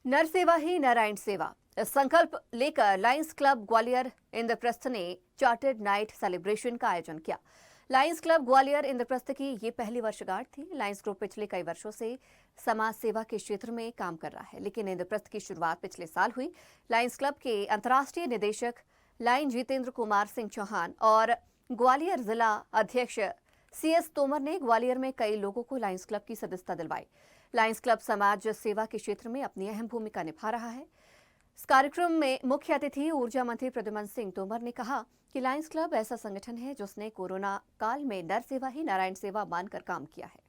नर सेवा ही नारायण सेवा, इस संकल्प लेकर लायंस क्लब ग्वालियर इंद्रप्रस्थ ने चार्टर्ड नाइट सेलिब्रेशन का आयोजन किया। लायंस क्लब ग्वालियर इंद्रप्रस्थ की ये पहली वर्षगांठ थी। लायंस ग्रुप पिछले कई वर्षों से समाज सेवा के क्षेत्र में काम कर रहा है, लेकिन इंद्रप्रस्थ की शुरुआत पिछले साल हुई। लायंस क्लब के अंतर्राष्ट्रीय निदेशक लायन जितेंद्र कुमार सिंह चौहान और ग्वालियर जिला अध्यक्ष CS तोमर ने ग्वालियर में कई लोगों को लायंस क्लब की सदस्यता दिलवाई। लायंस क्लब समाज सेवा के क्षेत्र में अपनी अहम भूमिका निभा रहा है। इस कार्यक्रम में मुख्य अतिथि ऊर्जा मंत्री प्रद्युमन सिंह तोमर ने कहा कि लायंस क्लब ऐसा संगठन है जिसने कोरोना काल में नर सेवा ही नारायण सेवा मानकर काम किया है।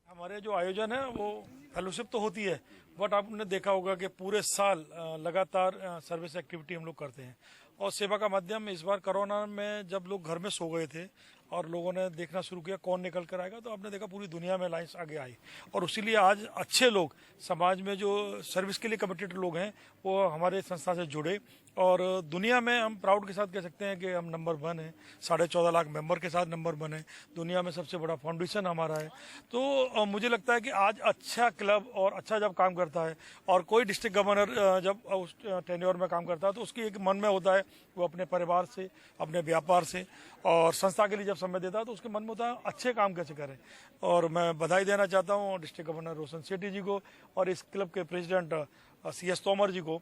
हमारे जो आयोजन है वो फेलोशिप तो होती है, बट आपने देखा होगा कि पूरे साल लगातार सर्विस एक्टिविटी हम लोग करते हैं और सेवा का माध्यम इस बार कोरोना में जब लोग घर में सो गए थे और लोगों ने देखना शुरू किया कौन निकल कर आएगा, तो आपने देखा पूरी दुनिया में लायंस आगे आई और इसीलिए आज अच्छे लोग समाज में जो सर्विस के लिए कमिटेड लोग हैं वो हमारे संस्था से जुड़े और दुनिया में हम प्राउड के साथ कह सकते हैं कि हम नंबर 1 है। 14.5 लाख मेंबर के साथ नंबर 1 है। दुनिया में सबसे बड़ा फाउंडेशन हमारा है। तो मुझे लगता है कि आज अच्छा क्लब और अच्छा जब काम करता है और कोई डिस्ट्रिक्ट गवर्नर जब उस टेन्योर में काम करता है तो उसकी एक मन में होता है वो अपने परिवार से, अपने व्यापार से और संस्था के लिए जब समय देता है तो उसके मन में होता है अच्छे काम कैसे करें। और मैं बधाई देना चाहता हूँ डिस्ट्रिक्ट गवर्नर रोशन सेठी जी को और इस क्लब के प्रेसिडेंट CS तोमर जी को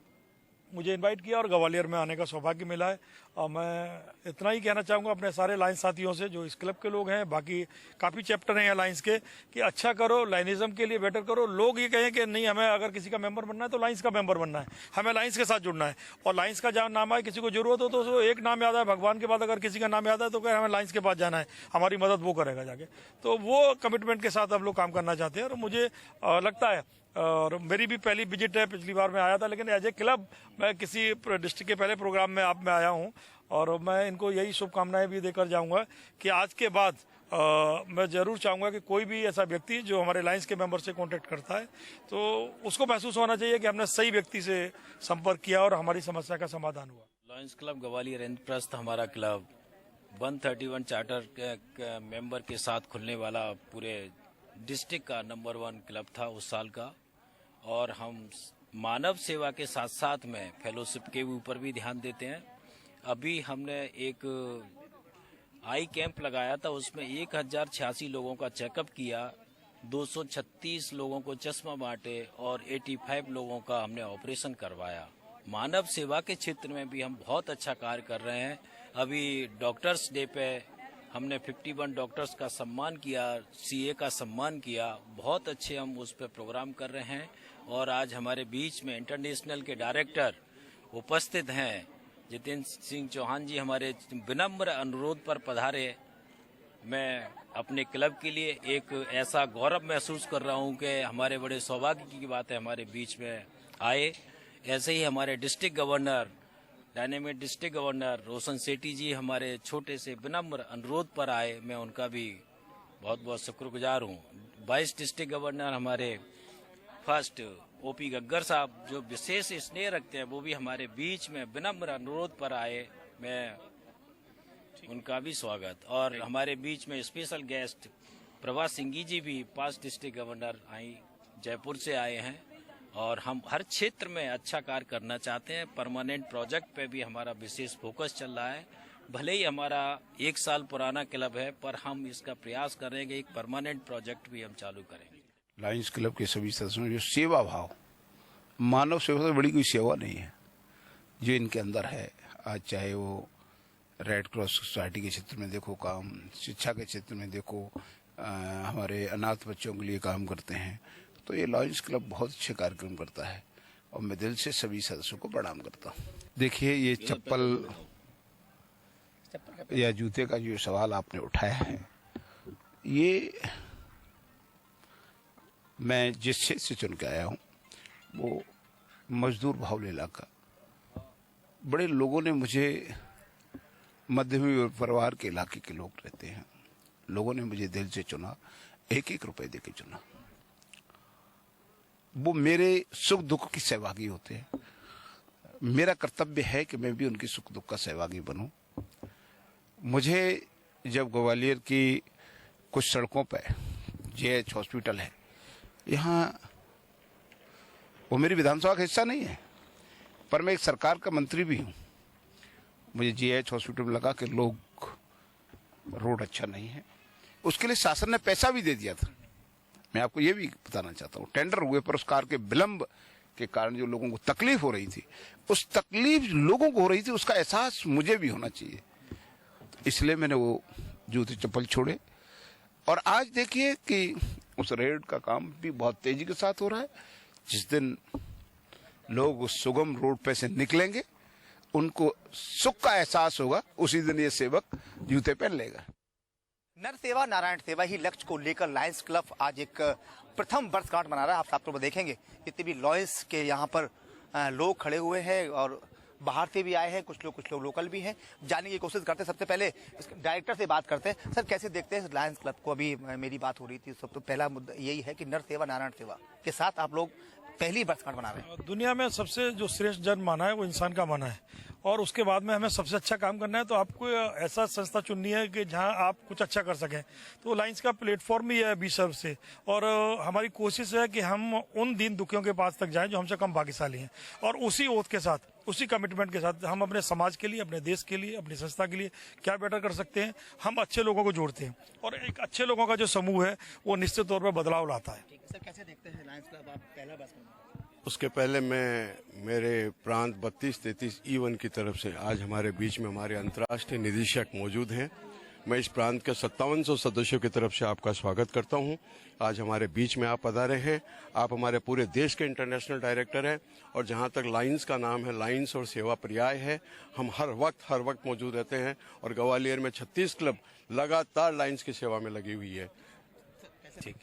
मुझे इनवाइट किया और ग्वालियर में आने का सौभाग्य मिला है। और मैं इतना ही कहना चाहूँगा अपने सारे लायंस साथियों से जो इस क्लब के लोग हैं, बाकी काफ़ी चैप्टर हैं लायंस के, कि अच्छा करो, लाइनिज्म के लिए बेटर करो। लोग ये कहें कि नहीं हमें अगर किसी का मेंबर बनना है तो लायंस का मेंबर बनना है, हमें लायंस के साथ जुड़ना है और लायंस का जहाँ नाम आए किसी को जरूरत हो तो एक नाम याद है भगवान के बाद अगर किसी का नाम याद है तो कहे हमें लायंस के पास जाना है, हमारी मदद वो करेगा जाके। तो वो कमिटमेंट के साथ अब लोग काम करना चाहते हैं और मुझे लगता है और मेरी भी पहली विजिट है, पिछली बार मैं आया था, लेकिन एज ए क्लब मैं किसी डिस्ट्रिक्ट के पहले प्रोग्राम में आप में आया हूं और मैं इनको यही शुभकामनाएं भी देकर जाऊंगा कि आज के बाद मैं जरूर चाहूंगा कि कोई भी ऐसा व्यक्ति जो हमारे लायंस के मेंबर से कांटेक्ट करता है तो उसको महसूस होना चाहिए कि हमने सही व्यक्ति से संपर्क किया और हमारी समस्या का समाधान हुआ। लायंस क्लब ग्वालियर इंद्रप्रस्थ हमारा क्लब 131 चार्टर के मेंबर के साथ खुलने वाला पूरे डिस्ट्रिक्ट का नंबर 1 क्लब था उस साल का और हम मानव सेवा के साथ साथ में फेलोशिप के ऊपर भी ध्यान देते हैं। अभी हमने एक आई कैंप लगाया था, उसमें 1086 लोगों का चेकअप किया, 236 लोगों को चश्मा बांटे और 85 लोगों का हमने ऑपरेशन करवाया। मानव सेवा के क्षेत्र में भी हम बहुत अच्छा कार्य कर रहे हैं। अभी डॉक्टर्स डे पे हमने 51 डॉक्टर्स का सम्मान किया, CA का सम्मान किया। बहुत अच्छे हम उस पर प्रोग्राम कर रहे हैं और आज हमारे बीच में इंटरनेशनल के डायरेक्टर उपस्थित हैं। जितेंद्र सिंह चौहान जी हमारे विनम्र अनुरोध पर पधारे। मैं अपने क्लब के लिए एक ऐसा गौरव महसूस कर रहा हूं कि हमारे बड़े सौभाग्य की बात है हमारे बीच में आए। ऐसे ही हमारे district governor, dynamic district governor Roshan Sethi ji हमारे छोटे से विनम्र अनुरोध पर आए। मैं उनका भी बहुत बहुत शुक्रगुजार हूँ। 22 डिस्ट्रिक्ट गवर्नर हमारे फर्स्ट OP गग्गर साहब जो विशेष स्नेह रखते हैं वो भी हमारे बीच में विनम्र अनुरोध पर आए। मैं उनका भी स्वागत। और हमारे बीच में स्पेशल गेस्ट प्रभा सिंह जी भी 5 डिस्ट्रिक्ट गवर्नर आई जयपुर से आए हैं और हम हर क्षेत्र में अच्छा कार्य करना चाहते हैं। परमानेंट प्रोजेक्ट पे भी हमारा विशेष फोकस चल रहा है। भले ही हमारा 1 साल पुराना क्लब है पर हम इसका प्रयास करेंगे एक परमानेंट प्रोजेक्ट भी हम चालू करेंगे। लायंस क्लब के सभी सदस्यों जो सेवा भाव, मानव सेवा से बड़ी कोई सेवा नहीं है जो इनके अंदर है। आज चाहे वो रेड क्रॉस सोसाइटी के क्षेत्र में देखो काम, शिक्षा के क्षेत्र में देखो, हमारे अनाथ बच्चों के लिए काम करते हैं, तो ये लायंस क्लब बहुत अच्छे कार्यक्रम करता है और मैं दिल से सभी सदस्यों को प्रणाम करता हूँ। देखिए ये चप्पल या जूते का जो सवाल आपने उठाया है, ये मैं जिस क्षेत्र से चुन के आया हूँ वो मजदूर बाहुल इलाका। बड़े लोगों ने मुझे, मध्यमी परिवार के इलाके के लोग रहते हैं, लोगों ने मुझे दिल से चुना, 1-1 रुपए देके चुना। वो मेरे सुख दुख की सहभागी होते हैं। मेरा कर्तव्य है कि मैं भी उनकी सुख दुख का सहभागी बनूं। मुझे जब ग्वालियर की कुछ सड़कों पर JH हॉस्पिटल है यहाँ वो मेरी विधानसभा का हिस्सा नहीं है, पर मैं एक सरकार का मंत्री भी हूँ। मुझे जीएच हॉस्पिटल में लगा कि लोग रोड अच्छा नहीं है, उसके लिए शासन ने पैसा भी दे दिया था। मैं आपको ये भी बताना चाहता हूँ, टेंडर हुए पर उस कार के विलंब के कारण जो लोगों को तकलीफ हो रही थी, उस तकलीफ लोगों को हो रही थी उसका एहसास मुझे भी होना चाहिए, इसलिए मैंने वो जूते चप्पल छोड़े। और आज देखिए कि उस रेड का काम भी बहुत तेजी के साथ हो रहा है। जिस दिन लोग उस सुगम रोड पे से निकलेंगे, उनको सुख का एहसास होगा, उसी दिन ये सेवक जूते पहन लेगा। नर सेवा नारायण सेवा ही लक्ष्य को लेकर लायंस क्लब आज एक प्रथम वर्षगांठ मना रहा है। आप तो देखेंगे जितने भी लॉयंस के यहाँ पर लोग खड़े हुए हैं और बाहर से भी आए हैं, कुछ लोग लोकल भी हैं। जानने की कोशिश करते हैं। सबसे पहले डायरेक्टर से बात करते हैं। सर, कैसे देखते हैं लायंस क्लब को? अभी मेरी बात हो रही थी, सब तो पहला मुद्दा यही है कि नर सेवा नारायण सेवा के साथ आप लोग पहली वर्षगांठ मना रहे हैं। दुनिया में सबसे जो श्रेष्ठ जन्म माना है वो इंसान का माना है, और उसके बाद में हमें सबसे अच्छा काम करना है, तो आपको ऐसा संस्था चुननी है कि जहां आप कुछ अच्छा कर सकें। तो लायंस का प्लेटफॉर्म ही है बीसर्व से, और हमारी कोशिश है कि हम उन दीन दुखियों के पास तक जाएं जो हमसे कम भाग्यशाली हैं, और उसी ओथ के साथ, उसी कमिटमेंट के साथ हम अपने समाज के लिए, अपने देश के लिए, अपनी संस्था के लिए क्या बेटर कर सकते हैं, हम अच्छे लोगों को जोड़ते हैं, और एक अच्छे लोगों का जो समूह है वो निश्चित तौर पर बदलाव लाता है। सर, कैसे देखते हैं लायंस क्लब? आप पहला वर्षगांठ? उसके पहले मैं मेरे प्रांत 32-33 E1 की तरफ से आज हमारे बीच में हमारे अंतर्राष्ट्रीय निदेशक मौजूद हैं। मैं इस प्रांत के 5700 सदस्यों की तरफ से आपका स्वागत करता हूं। आज हमारे बीच में आप पधारे हैं। आप हमारे पूरे देश के इंटरनेशनल डायरेक्टर हैं, और जहां तक लायंस का नाम है, लायंस और सेवा पर्याय है। हम हर वक्त मौजूद रहते हैं, और ग्वालियर में 36 क्लब लगातार लायंस की सेवा में लगी हुई है। ठीक,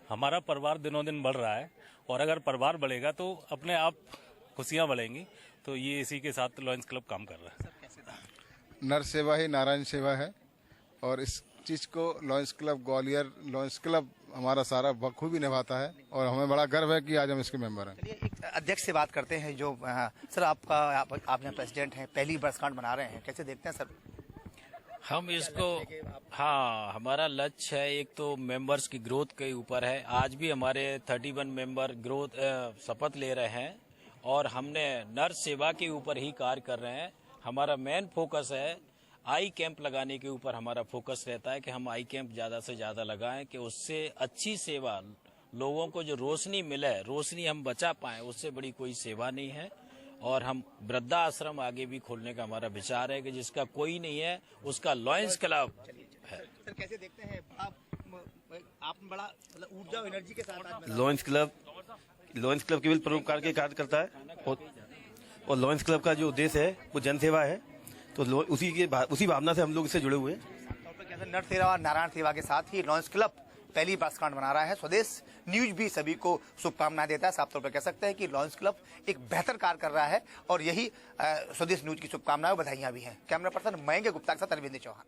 हमारा परिवार दिनों दिन बढ़ रहा है, और अगर परिवार बढ़ेगा तो अपने आप खुशियां बढ़ेंगी। तो ये इसी के साथ लायंस क्लब काम कर रहा है। नर सेवा ही नारायण सेवा है, और इस चीज को Lions club Gwalior, Lions club हमारा सारा बखूबी निभाता है, और हमें बड़ा गर्व है कि आज हम इसके मेंबर हैं। चलिए, एक अध्यक्ष से बात करते हैं। जो सर, आप यहाँ प्रेसिडेंट हैं, पहली वर्षगांठ मना रहे हैं, कैसे देखते हैं सर? हम इसको, हाँ, हमारा लक्ष्य है एक तो मेंबर्स की ग्रोथ के ऊपर है। आज भी हमारे 31 मेंबर ग्रोथ शपथ ले रहे हैं, और हमने नर सेवा के ऊपर ही कार्य कर रहे हैं। हमारा मेन फोकस है आई कैंप लगाने के ऊपर। हमारा फोकस रहता है कि हम आई कैंप ज्यादा से ज्यादा लगाएं, कि उससे अच्छी सेवा, लोगों को जो रोशनी मिले, रोशनी हम बचा पाएं, उससे बड़ी कोई सेवा नहीं है। और हम वृद्धाश्रम आगे भी खोलने का हमारा विचार है, कि जिसका कोई नहीं है उसका लायंस क्लब है। सर, कैसे देखते हैं आप बड़ा ऊर्जा और एनर्जी के साथ? लायंस क्लब केवल परोपकार के कार्य करता है, और लायंस क्लब का जो उद्देश्य है वो जन सेवा है। तो उसी भावना से हम लोग इससे जुड़े हुए हैं। नर सेवा और नारायण सेवा के साथ ही लायंस क्लब पहली वर्षगांठ मना रहा है। स्वदेश न्यूज भी सभी को शुभकामनाएं देता है। साफ तौर पर कह सकते हैं कि लायंस क्लब एक बेहतर कार्य कर रहा है, और यही स्वदेश न्यूज की शुभकामनाएं और बधाइयां भी हैं। कैमरा पर्सन मयंक गुप्ता के साथ अरविंद चौहान।